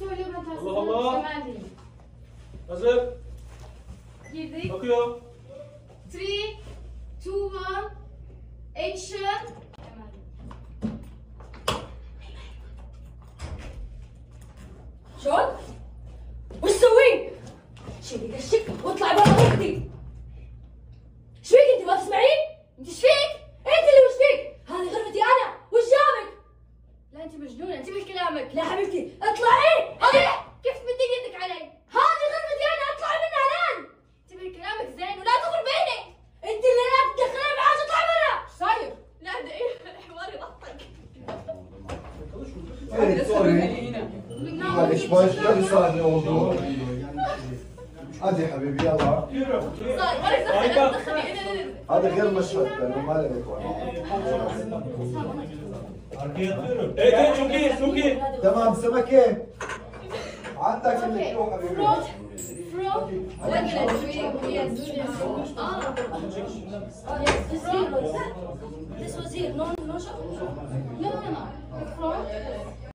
söyle ben ters. Allah Allah. Temel değil. Hazır. Girdik. Bakıyor. 3, 2, 1, action. Temel. شلون؟ وش تسوين؟ شيلي دشك واطلعي برا غرفتي. ايش فيك انت ما تسمعين؟ انت ايش فيك؟ انت اللي وش فيك؟ هذه غرفتي انا، وش جابك؟ لا انت مجنونه، انتبهي لكلامك. لا حبيبتي اطلعي! كيف تمدين يدك علي؟ هذه غرفتي انا، اطلعي منها الان! انتبهي لكلامك زين ولا تضربيني. انت اللي لا تدخلين معاك، اطلعي برا! صاير؟ لا ده ايه حواري ضحك. معلش başka bir saniye oldu. Hadi habibi yalla. Harika. Hadi gel meşhad ben mal عليك Arkaya atıyorum. Evet evet çok iyi çok iyi. تمام سمكة عندك اللي تروح حبيبي This was here, no, no, no. No, no, no. From